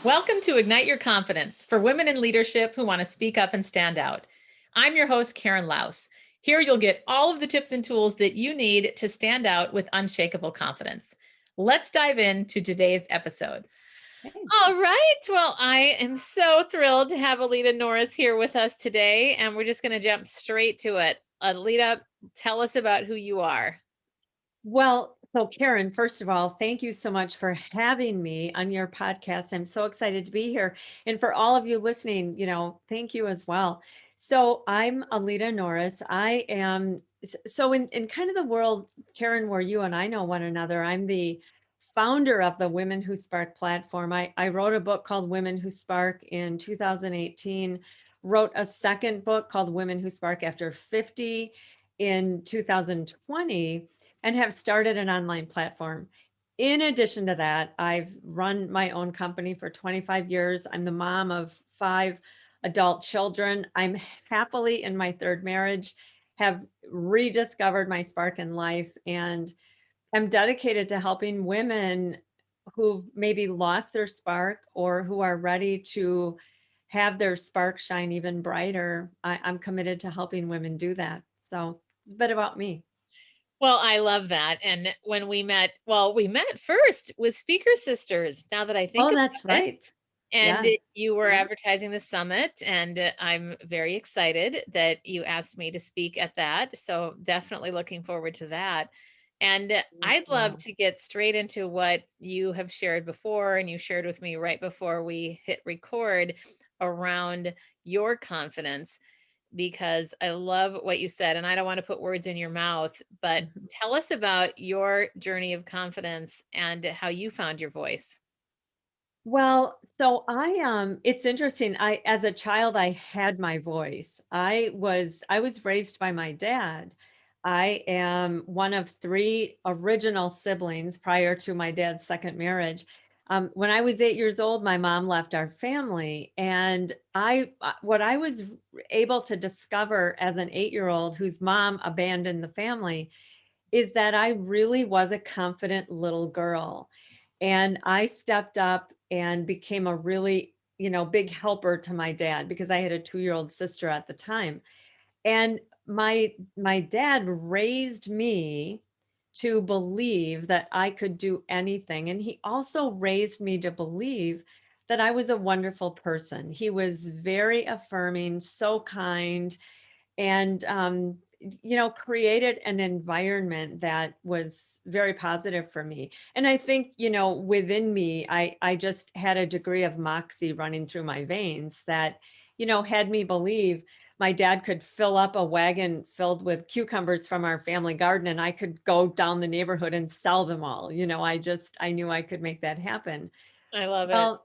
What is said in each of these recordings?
Welcome to Ignite Your Confidence for women in leadership who want to speak up and stand out. I'm your host, Karen Laus. Here you'll get all of the tips and tools that you need to stand out with unshakable confidence. Let's dive into today's episode. Hey. All right. Well, I am so thrilled to have Aleta Norris here with us today, and we're just going to jump straight to it. Aleta, tell us about who you are. Well, so Karen, first of all, thank you so much for having me on your podcast. I'm so excited to be here. And for all of you listening, thank you as well. So I'm Aleta Norris. I am so in kind of the world, Karen, where you and I know one another, I'm the founder of the Women Who Spark platform. I wrote a book called Women Who Spark in 2018, wrote a second book called Women Who Spark After 50 in 2020, and have started an online platform. In addition to that, I've run my own company for 25 years. I'm the mom of 5 adult children. I'm happily in my third marriage, have rediscovered my spark in life, and I'm dedicated to helping women who've maybe lost their spark or who are ready to have their spark shine even brighter. I'm committed to helping women do that. So a bit about me. Well, I love that. And when we met first with Speaker Sisters, now that I think Oh, that's about it. right. And Yes. you were Yeah. advertising the summit, and I'm very excited that you asked me to speak at that. So definitely looking forward to that. And Me I'd love too. to get straight into what you have shared before, and you shared with me right before we hit record around your confidence, because I love what you said. And I don't want to put words in your mouth, but Mhm. tell us about your journey of confidence and how you found your voice. Well, so it's interesting. As a child I had my voice. I was raised by my dad. I am one of 3 original siblings prior to my dad's second marriage. When I was 8 years old, my mom left our family, and what I was able to discover as an 8-year-old whose mom abandoned the family is that I really was a confident little girl. And I stepped up and became a really, big helper to my dad because I had a 2-year-old sister at the time. And my dad raised me to believe that I could do anything. And he also raised me to believe that I was a wonderful person. He was very affirming, so kind, and created an environment that was very positive for me. And I think, within me, I just had a degree of moxie running through my veins that, had me believe my dad could fill up a wagon filled with cucumbers from our family garden, and I could go down the neighborhood and sell them all. I knew I could make that happen. I love it. Well,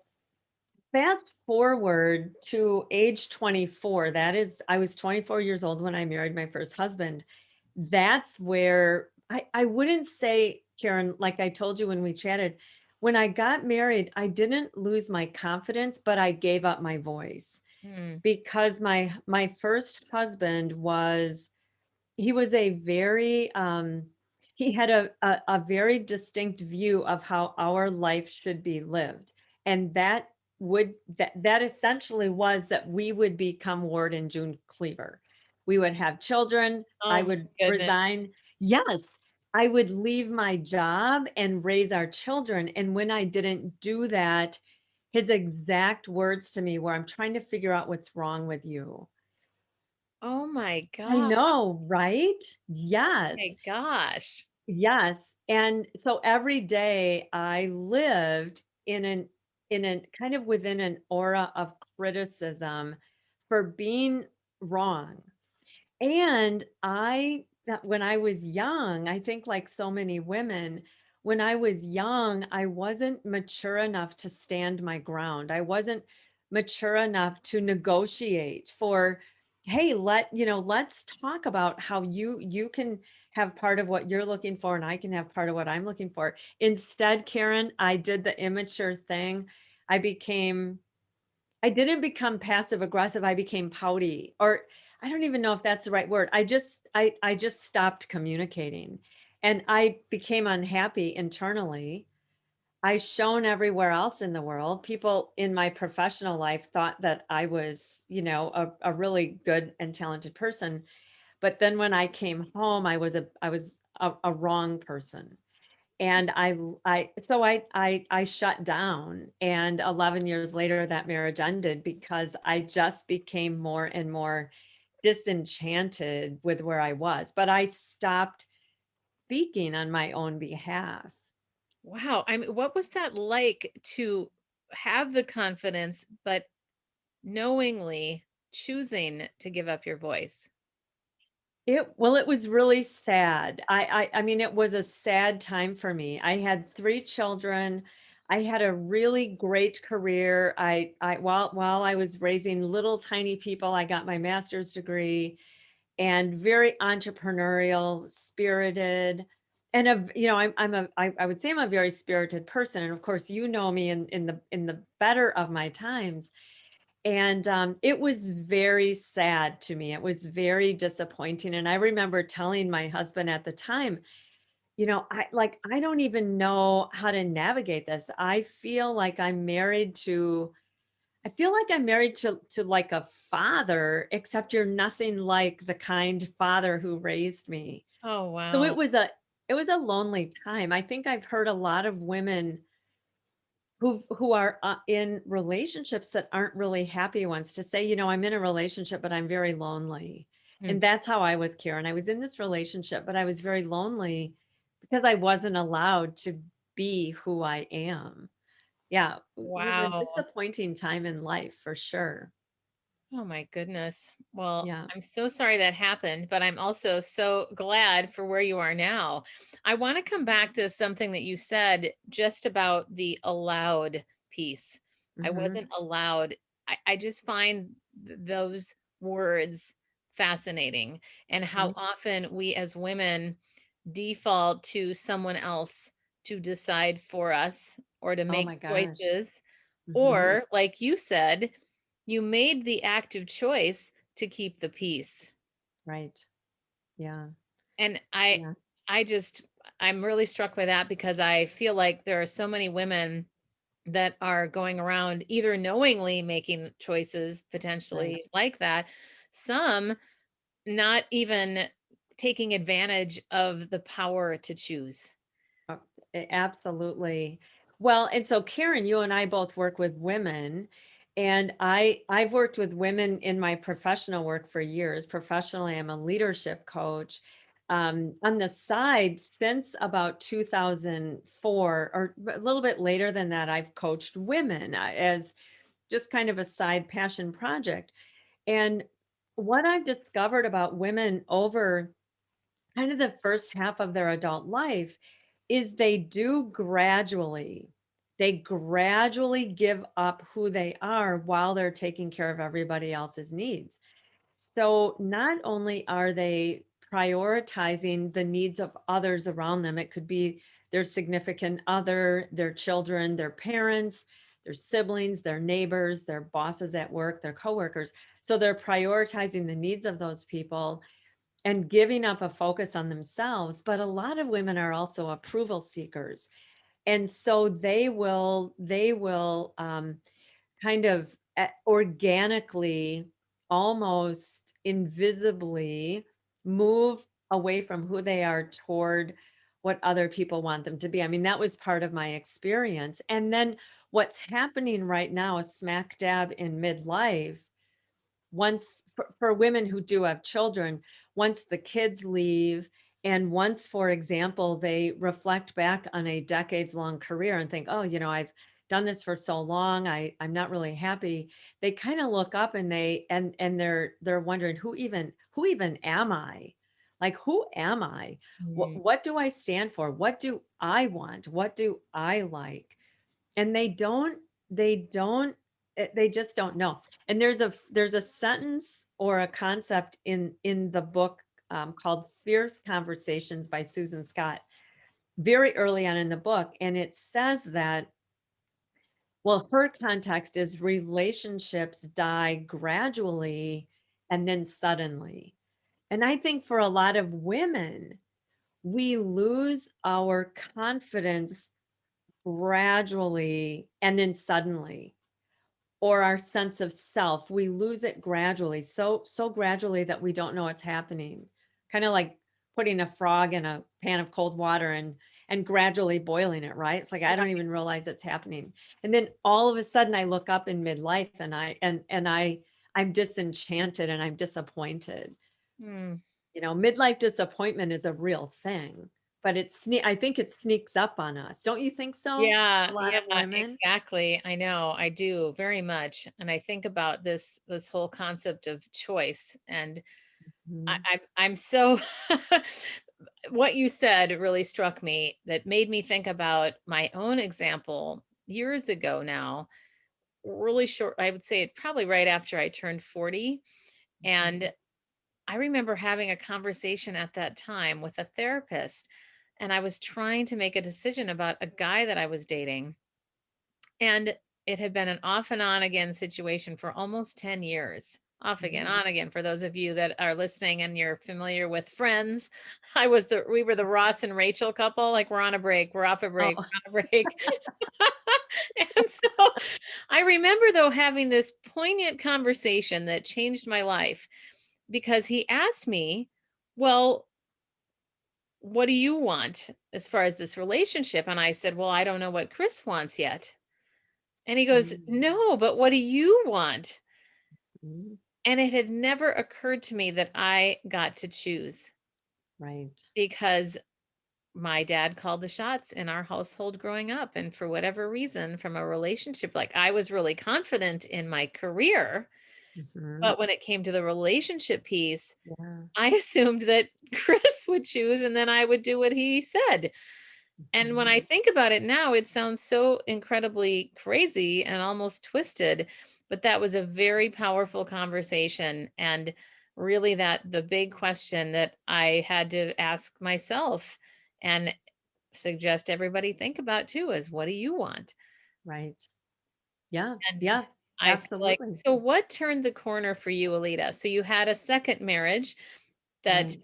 fast forward to age 24, I was 24 years old when I married my first husband. That's where I wouldn't say, Karen, like I told you when we chatted, when I got married, I didn't lose my confidence, but I gave up my voice Hmm. because my first husband he was a very he had a very distinct view of how our life should be lived. And that essentially was that we would become Ward and June Cleaver. We would have children. I Oh my would goodness. resign. Yes, I would leave my job and raise our children. And when I didn't do that, his exact words to me were, "I'm trying to figure out what's wrong with you." Oh my I god. know, right? Yes. My gosh. Yes. And so every day I lived in a kind of within an aura of criticism for being wrong. And when I was young, I think like so many women, when I was young, I wasn't mature enough to stand my ground. I wasn't mature enough to negotiate for, hey, let's talk about how you can have part of what you're looking for and I can have part of what I'm looking for. Instead, Karen, I did the immature thing. I became I didn't become passive aggressive, I became pouty, or I don't even know if that's the right word. I just stopped communicating, and I became unhappy internally. I shone everywhere else in the world. People in my professional life thought that I was, a really good and talented person. But then when I came home, I was a wrong person. And I shut down. And 11 years later, that marriage ended because I just became more and more disenchanted with where I was. But I stopped speaking on my own behalf. Wow. I mean, what was that like to have the confidence, but knowingly choosing to give up your voice? It was really sad. I mean, it was a sad time for me. I had 3 children. I had a really great career. While I was raising little tiny people, I got my master's degree and very entrepreneurial, spirited, and I would say I'm a very spirited person. And of course, you know me in the better of my times. And, it was very sad to me. It was very disappointing, and I remember telling my husband at the time, I don't even know how to navigate this. I feel like I'm married to, like, a father, except you're nothing like the kind father who raised me. Oh, So wow. it was a lonely time. I think I've heard a lot of women who are, in relationships that aren't really happy ones to say, "I'm in a relationship, but I'm very lonely." Hmm. And that's how I was, Karen. I was in this relationship, but I was very lonely because I wasn't allowed to be who I am. Yeah, it was a Wow. disappointing time in life for sure. Oh my goodness. Well, Yeah. I'm so sorry that happened, but I'm also so glad for where you are now. I want to come back to something that you said just about the allowed piece. I Mhm. wasn't allowed. I just find those words fascinating, and how Mhm. often we as women default to someone else to decide for us or to Oh make my gosh. choices, Mhm. or like you said, you made the active choice to keep the peace. Right. Yeah. And I Yeah. I just I'm really struck by that because I feel like there are so many women that are going around either knowingly making choices Right. potentially like that, some not even taking advantage of the power to choose. Uh, Absolutely. Well, and so Karen, you and I both work with women, and I've worked with women in my professional work for years. Professionally, I'm a leadership coach. On the side, since about 2004, or a little bit later than that, I've coached women as just kind of a side passion project. And what I've discovered about women over kind of the first half of their adult life is they gradually give up who they are while they're taking care of everybody else's needs. So not only are they prioritizing the needs of others around them, it could be their significant other, their children, their parents, their siblings, their neighbors, their bosses at work, their coworkers. So they're prioritizing the needs of those people and giving up a focus on themselves. But a lot of women are also approval seekers. And so they will kind of organically, almost invisibly move away from who they are toward what other people want them to be. I mean, that was part of my experience. And then what's happening right now is smack dab in midlife. Once for women who do have children, once the kids leave, and once, for example, they reflect back on a decades long career and think, oh, I've done this for so long, I'm not really happy. They kind of look up and they're wondering, who even am I? Like, who am I? what Mm. what do I stand for? What do I want? What do I like? And they just don't know. And there's a sentence or a concept in the book, called Fierce Conversations by Susan Scott, very early on in the book, and it says that, well, her context is relationships die gradually and then suddenly. And I think for a lot of women, we lose our confidence gradually and then suddenly, or our sense of self, we lose it gradually, so gradually that we don't know what's happening. Kind of like putting a frog in a pan of cold water and gradually boiling it, right? It's like I don't even realize it's happening. And then all of a sudden I look up in midlife and I'm disenchanted and I'm disappointed. Mm. Midlife disappointment is a real thing, but I think it sneaks up on us. Don't you think so? Yeah, A lot yeah, of women? exactly. I know, I do very much. And I think about this whole concept of choice. And Mhm. I'm so what you said really struck me, that made me think about my own example years ago now, really short, I would say it probably right after I turned 40. Mhm. And I remember having a conversation at that time with a therapist, and I was trying to make a decision about a guy that I was dating. And it had been an off and on again situation for almost 10 years. Off again, Mhm. on again. For those of you that are listening and you're familiar with Friends, we were the Ross and Rachel couple. Like, we're on a break, we're off a break, Oh, we're on a break. And so I remember, though, having this poignant conversation that changed my life, because he asked me, "Well, what do you want as far as this relationship?" And I said, "Well, I don't know what Chris wants yet." And he goes, mm, "No, but what do you want?" mm, And it had never occurred to me that I got to choose, right. because my dad called the shots in our household growing up. And for whatever reason, from a relationship, like, I was really confident in my career, Mhm. but when it came to the relationship piece, Yeah. I assumed that Chris would choose and then I would do what he said. And when I Mhm. think about it now, it sounds so incredibly crazy and almost twisted, but that was a very powerful conversation. And really, that the big question that I had to ask myself and suggest everybody think about too is, what do you want? Right. Yeah. And Yeah. I feel like, Absolutely. so what turned the corner for you, Alita? So you had a second marriage that Right.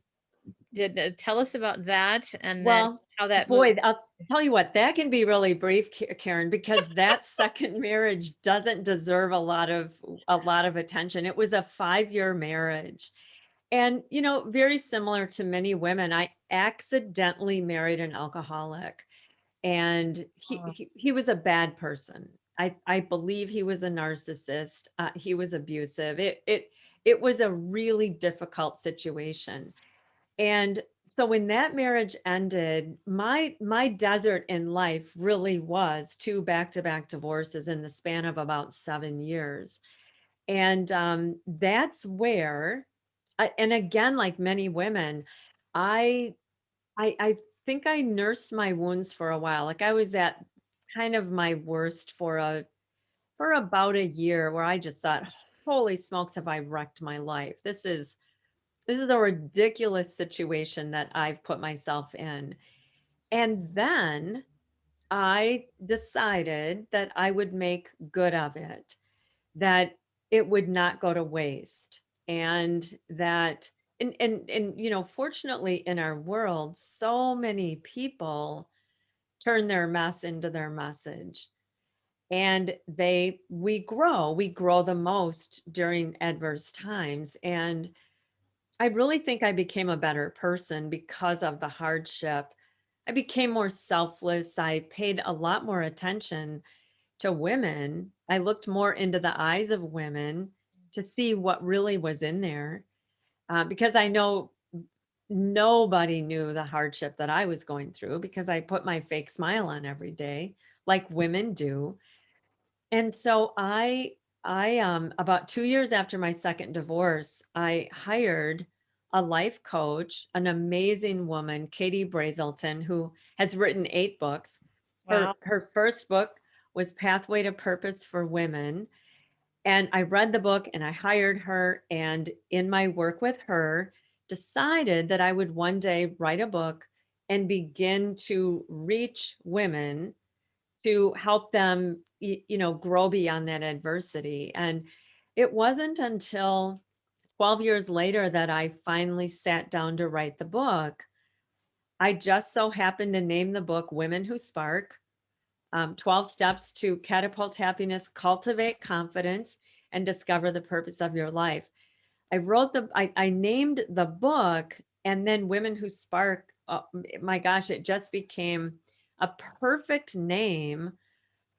did, tell us about that, and then Well, how that moved. boy, I'll tell you what, that can be really brief, Karen, because that second marriage doesn't deserve a lot of attention. It was a 5-year marriage. And, very similar to many women, I accidentally married an alcoholic. And he Oh, he he was a bad person. I believe he was a narcissist. He was abusive. It was a really difficult situation. And so when that marriage ended, my desert in life really was 2 back-to-back divorces in the span of about 7 years. And, that's where and again, like many women, I I think I nursed my wounds for a while. Like, I was at kind of my worst for about a year, where I just thought, "Holy smokes, have I wrecked my life? This is a ridiculous situation that I've put myself in." And then I decided that I would make good of it, that it would not go to waste, and that and fortunately in our world, so many people turn their mess into their message. And we grow the most during adverse times. And I really think I became a better person because of the hardship. I became more selfless. I paid a lot more attention to women. I looked more into the eyes of women to see what really was in there, because I know nobody knew the hardship that I was going through, because I put my fake smile on every day, like women do. And so about 2 years after my second divorce, I hired a life coach, an amazing woman, Katie Brazelton, who has written 8 books. wow. Her first book was Pathway to Purpose for Women. And I read the book and I hired her. And in my work with her, decided that I would one day write a book and begin to reach women to help them, grow beyond that adversity. And it wasn't until 12 years later that I finally sat down to write the book. I just so happened to name the book Women Who Spark. 12 steps to catapult happiness, cultivate confidence, and discover the purpose of your life. I named the book, and then Women Who Spark. My gosh, it just became a perfect name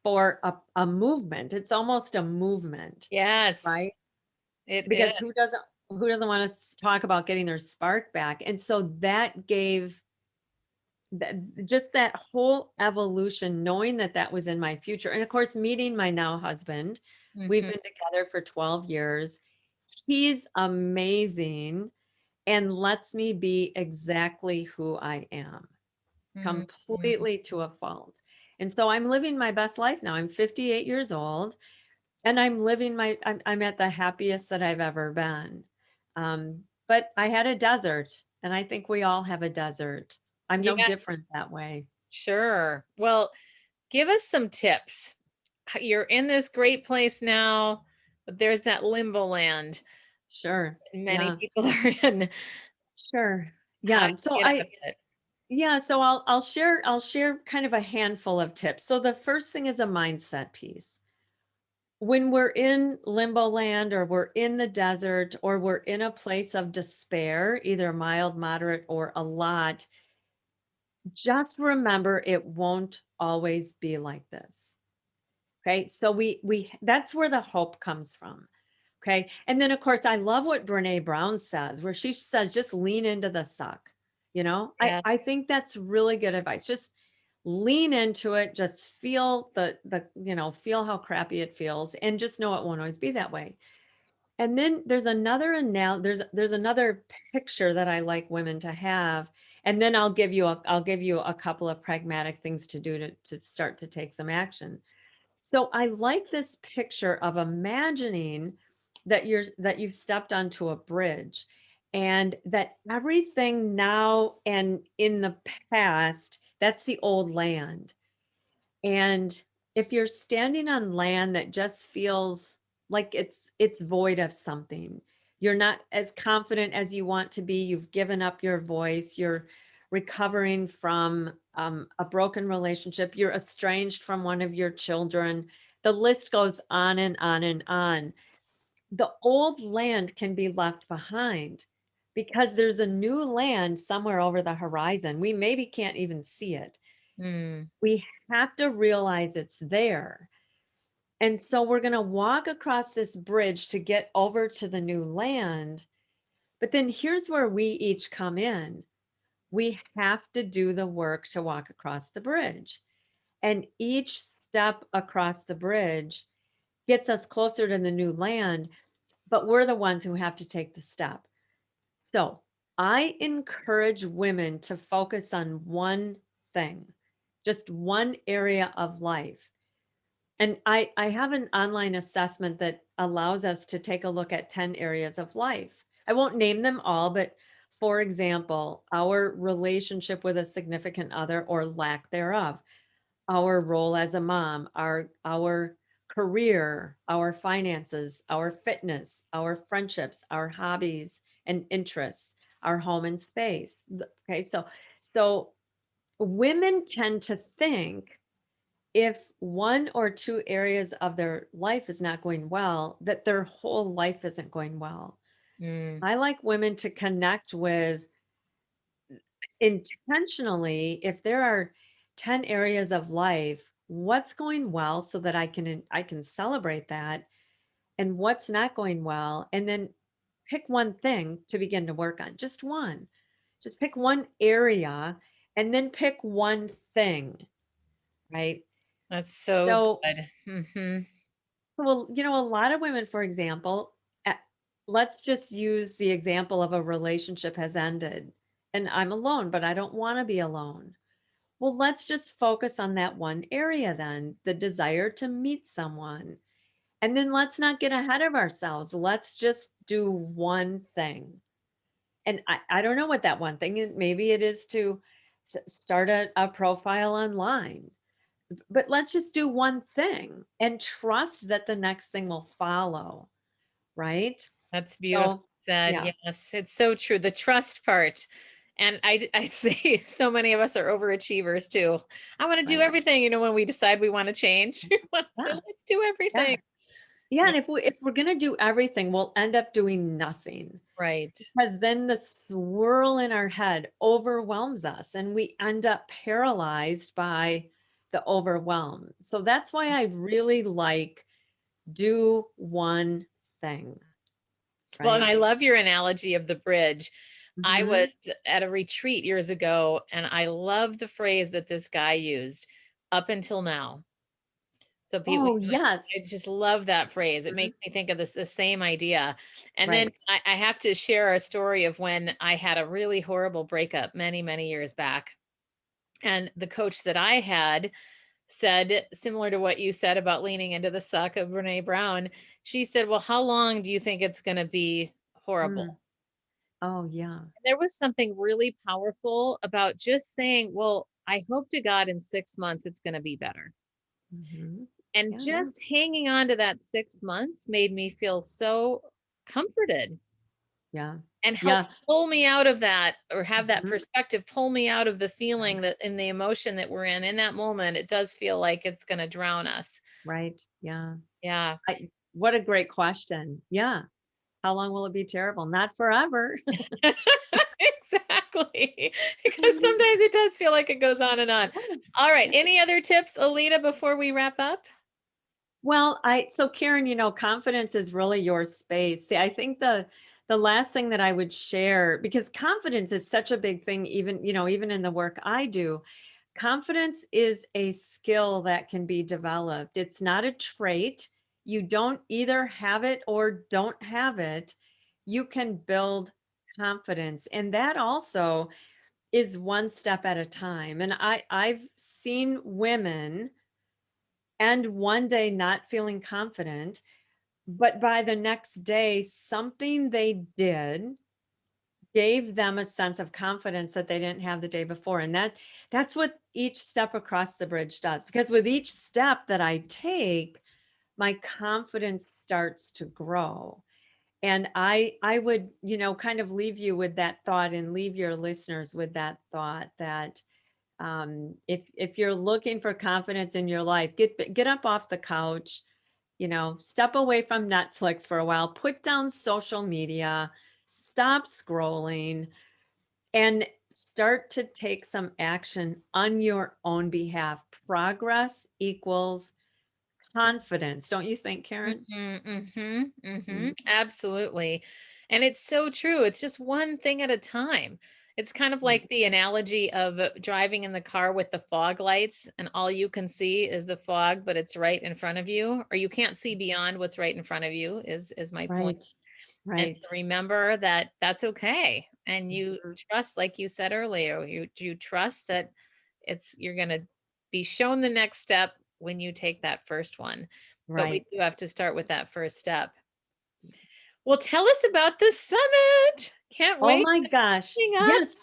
for a movement. It's almost a movement, Yes, right? it is. Because who doesn't want to talk about getting their spark back? And so that gave that, just that whole evolution, knowing that that was in my future. And of course, meeting my now husband, we've Mhm, been together for 12 years. He's amazing and lets me be exactly who I am, mhm. completely to a fault. And so I'm living my best life now. I'm 58 years old, and I'm at the happiest that I've ever been. But I had a desert, and I think we all have a desert. I'm no Yeah, different that way. sure. Well, give us some tips. You're in this great place now, but there's that limbo land Sure. many Yeah. people are in. Sure. How do Yeah. So you get out of I it? yeah, so I'll share kind of a handful of tips. So the first thing is a mindset piece. When we're in limbo land, or we're in the desert, or we're in a place of despair, either mild, moderate, or a lot, just remember it won't always be like this. Okay? So we that's where the hope comes from. Okay? And then of course I love what Brené Brown says, where she says just lean into the suck. You know? I Yeah. I think that's really good advice. Just lean into it, just feel feel how crappy it feels, and just know it won't always be that way. And then there's another picture that I like women to have, and then I'll give you a couple of pragmatic things to do to start to take some action. So I like this picture of imagining that you've stepped onto a bridge, and that everything now and in the past, that's the old land. And if you're standing on land that just feels like it's void of something, you're not as confident as you want to be, you've given up your voice, you're recovering from a broken relationship, you're estranged from one of your children, the list goes on and on and on. The old land can be left behind because there's a new land somewhere over the horizon. We maybe can't even see it. Mm, We have to realize it's there. And so we're going to walk across this bridge to get over to the new land. But then here's where we each come in. We have to do the work to walk across the bridge. And each step across the bridge gets us closer to the new land, but we're the ones who have to take the step. So I encourage women to focus on one thing, just one area of life. And I have an online assessment that allows us to take a look at 10 areas of life. I won't name them all, but for example, our relationship with a significant other or lack thereof, our role as a mom, our career, our finances, our fitness, our friendships, our hobbies and interests, our home and space. Okay, so women tend to think if one or two areas of their life is not going well, that their whole life isn't going well. mm, I like women to connect with intentionally, if there are 10 areas of life, what's going well so that I can celebrate that, and what's not going well, and then pick one thing to begin to work on. Just one. Just pick one area and then pick one thing, right? that's so So good. Mhm. well, a lot of women, for example, let's just use the example of a relationship has ended and I'm alone, but I don't want to be alone. Well, let's just focus on that one area then, the desire to meet someone. And then let's not get ahead of ourselves. Let's just do one thing. And I don't know what that one thing is. Maybe it is to start a profile online, but let's just do one thing and trust that the next thing will follow, right? That's beautiful So, said. yeah, Yes, it's so true. The trust part. And I say so many of us are overachievers too. I want to do Right. everything, when we decide we want to change, we want to say, Yeah. let's do Yeah. everything. Yeah. Yeah, And if we're gonna do everything, we'll end up doing nothing. right. Because then the swirl in our head overwhelms us and we end up paralyzed by the overwhelm. So that's why I really like do one thing, Well, and right? I love your analogy of the bridge. I was Hmm. at a retreat years ago, and I love the phrase that this guy used, up until now. So people, Oh, yes. I just love that phrase. It Mhm. makes me think of the same idea. And then Right. I have to share a story of when I had a really horrible breakup many, many years back. And the coach that I had said, similar to what you said about leaning into the suck of Brene Brown, she said, well, how long do you think it's going to be horrible? Mm. Oh, yeah. There was something really powerful about just saying, well, I hope to God in 6 months it's going to be better. Hmm. And Yeah, yeah, just hanging on to that 6 months made me feel so comforted yeah, and helped yeah. pull me out of that, or have that Mhm. perspective pull me out of the Right, feeling that in the emotion that we're in that moment, it does feel like it's going to drown us. right. Yeah. Yeah. What a great question. Yeah. How long will it be terrible? Not forever. Exactly. Because sometimes it does feel like it goes on and on. All right. Yeah. Any other tips, Alita, before we wrap up? Well, so Karen, confidence is really your space. See, I think the last thing that I would share, because confidence is such a big thing, even in the work I do, confidence is a skill that can be developed. It's not a trait. You don't either have it or don't have it. You can build confidence. And that also is one step at a time. And I've seen women and one day not feeling confident, but by the next day, something they did gave them a sense of confidence that they didn't have the day before. And that's what each step across the bridge does. Because with each step that I take, my confidence starts to grow. And I would, kind of leave you with that thought and leave your listeners with that thought that if you're looking for confidence in your life, get up off the couch, step away from Netflix for a while, put down social media, stop scrolling, and start to take some action on your own behalf. Progress equals confidence. Don't you think, Karen? Mhm, mhm, Mhm. mhm, absolutely. And it's so true. It's just one thing at a time. It's kind of like Right. the analogy of driving in the car with the fog lights, and all you can see is the fog, but it's right in front of you, or you can't see beyond what's right in front of you, is my point. Right. And Right. to remember that that's okay. And you Mhm. trust, like you said earlier, you trust that you're going to be shown the next step when you take that first one. But we Right. do have to start with that first step. Well, tell us about the summit. Can't Oh wait. my gosh. Coming up. Yes.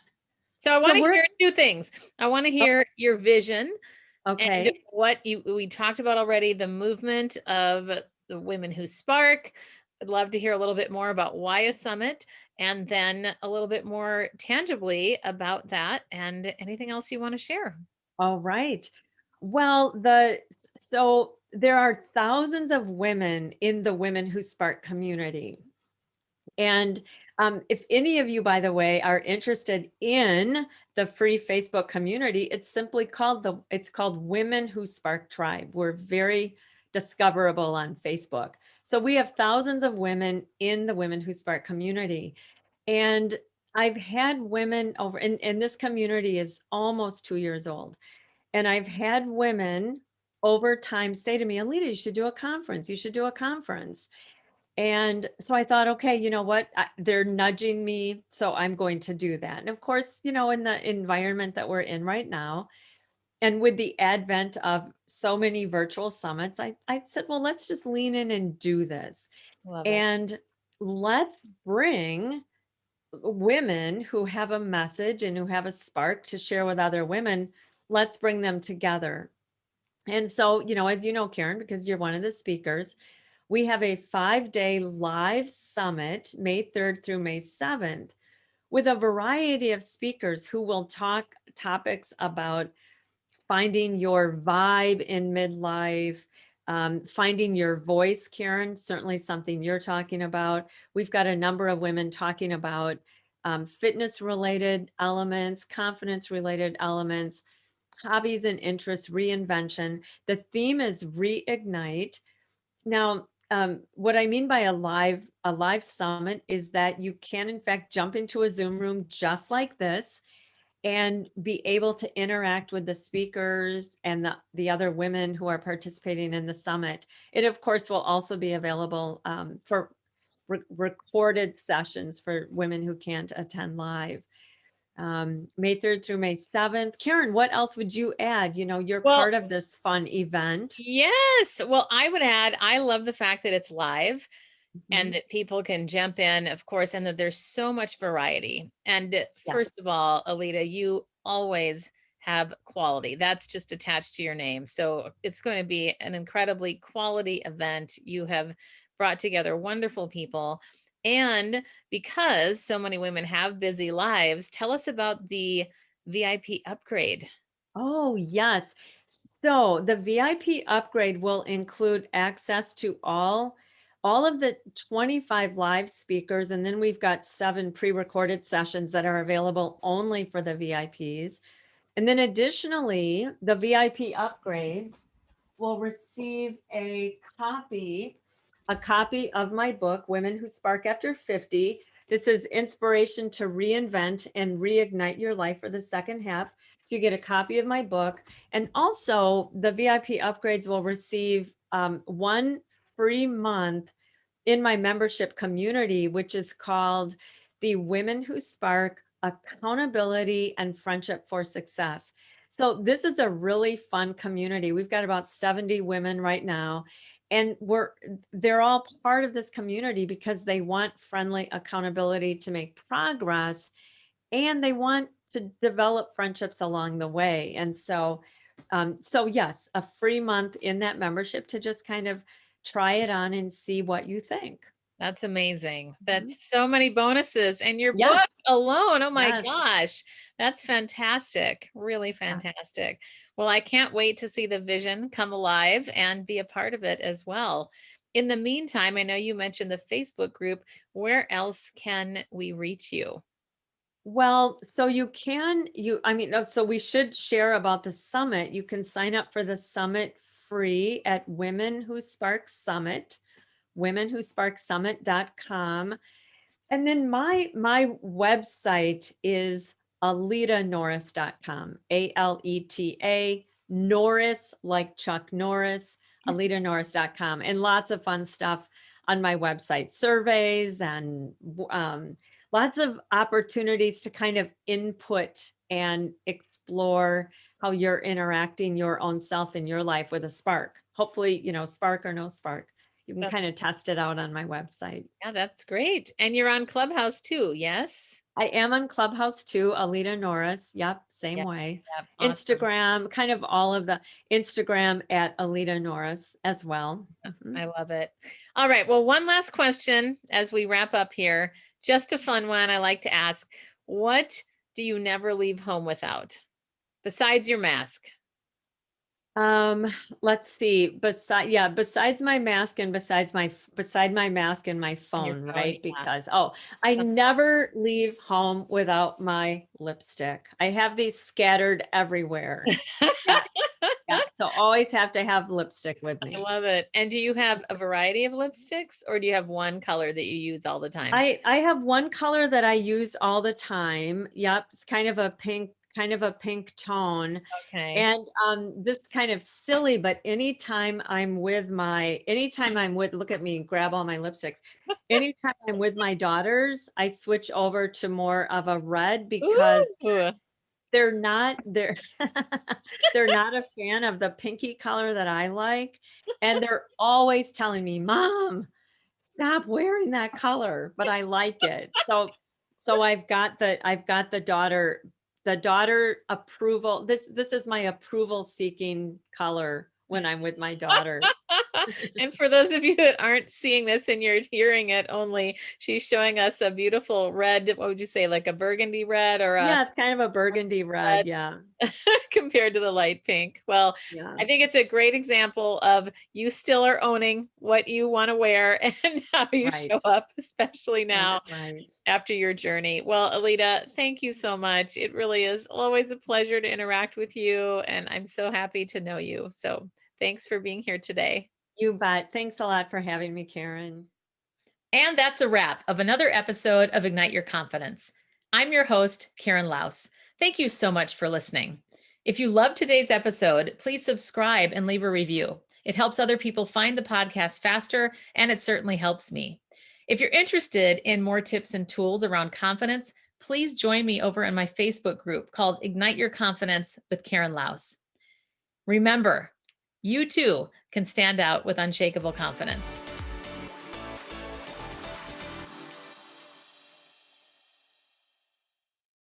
So I Yeah, want to hear two things. I want to oh, hear your vision and okay. what we talked about already, the movement of the women who spark. I'd love to hear a little bit more about why a summit, and then a little bit more tangibly about that and anything else you want to share. All right. Well, so there are thousands of women in the Women Who Spark community. And if any of you, by the way, are interested in the free Facebook community, it's called Women Who Spark Tribe. We're very discoverable on Facebook. So we have thousands of women in the Women Who Spark community. And I've had women over, and this community is almost 2 years old. And I've had women over time say to me, Alita, you should do a conference. You should do a conference. And so I thought, okay, you know what? They're nudging me. So I'm going to do that. And of course, in the environment that we're in right now, and with the advent of so many virtual summits, I said, well, let's just lean in and do this. Love it. And let's bring women who have a message and who have a spark to share with other women. Let's bring them together. And so, as you know, Karen, because you're one of the speakers, we have a 5-day live summit, May 3rd through May 7th, with a variety of speakers who will talk topics about finding your vibe in midlife, finding your voice, Karen, certainly something you're talking about. We've got a number of women talking about fitness related elements, confidence related elements, hobbies and interests, reinvention. The theme is reignite. Now, what I mean by a live summit is that you can in fact jump into a Zoom room just like this and be able to interact with the speakers and the other women who are participating in the summit. It, of course, will also be available for recorded sessions for women who can't attend live. May 3rd through May 7th. Karen, what else would you add? You know, you're Well, part of this fun event. yes. Well, I would add, I love the fact that it's live and Mhm. that people can jump in, of course, and that there's so much variety. And first Yes. of all, Alita, you always have quality. That's just attached to your name. So it's going to be an incredibly quality event. You have brought together wonderful people. And because so many women have busy lives, tell us about the VIP upgrade. Oh, yes. So the VIP upgrade will include access to all of the 25 live speakers, and then we've got 7 pre-recorded sessions that are available only for the VIPs. And then additionally, the VIP upgrades will receive a copy of my book, Women Who Spark After 50. This is inspiration to reinvent and reignite your life for the second half. You get a copy of my book. And also, the VIP upgrades will receive one free month in my membership community, which is called the Women Who Spark Accountability and Friendship for Success. So this is a really fun community. We've got about 70 women right now, and they're all part of this community because they want friendly accountability to make progress, and they want to develop friendships along the way. And so yes, a free month in that membership to just kind of try it on and see what you think. That's amazing. Mhm. That's so many bonuses. And your Yes, book alone, oh my yes, gosh, that's fantastic. Really yes. fantastic. Well, I can't wait to see the vision come alive and be a part of it as well. In the meantime, I know you mentioned the Facebook group. Where else can we reach you? Well, so so we should share about the summit. You can sign up for the summit free at Women Who Spark Summit, womenwhosparksummit.com. And then my website is aletanorris.com, Aleta Norris, like Chuck Norris, aletanorris.com, and lots of fun stuff on my website, surveys and lots of opportunities to kind of input and explore how you're interacting your own self in your life with a spark. Hopefully, spark or no spark. You can That's, kind of test it out on my website. yeah, that's great. And you're on Clubhouse too, yes? I am on Clubhouse too, Aleta Norris. Yep, Yeah, same way. yeah, awesome. Instagram, kind of all of the Instagram at Aleta Norris as well. I love it. All right. Well, one last question as we wrap up here. Just a fun one I like to ask. What do you never leave home without besides your mask? Um, let's see. Besides my mask and beside my mask and my And your phone, phone. right? Yeah. Because I never leave home without my lipstick. I have these scattered everywhere. Yeah, yeah. So always have to have lipstick with I me. love it. And do you have a variety of lipsticks or do you have one color that you use all the time? I have one color that I use all the time. Yep, it's kind of a pink tone. Okay. And this is kind of silly, but anytime I'm with, look at me, grab all my lipsticks. Anytime I'm with my daughters, I switch over to more of a red because Ooh. they're they're not a fan of the pinky color that I like. And they're always telling me, Mom, stop wearing that color, but I like it. So I've got the daughter approval. This is my approval seeking color when I'm with my daughter. And for those of you that aren't seeing this and you're hearing it only, she's showing us a beautiful red, what would you say, like a burgundy red or a Yeah, it's kind of a burgundy red. red Yeah. compared to the light pink? Well, Yeah. I think it's a great example of you still are owning what you want to wear and how you Right. show up, especially That's now right. after your journey. Well, Aleta, thank you so much. It really is always a pleasure to interact with you, and I'm so happy to know you. So thanks for being here today. You bet. Thanks a lot for having me, Karen. And that's a wrap of another episode of Ignite Your Confidence. I'm your host, Karen Laus. Thank you so much for listening. If you loved today's episode, please subscribe and leave a review. It helps other people find the podcast faster, and it certainly helps me. If you're interested in more tips and tools around confidence, please join me over in my Facebook group called Ignite Your Confidence with Karen Laus. Remember, you too can stand out with unshakable confidence.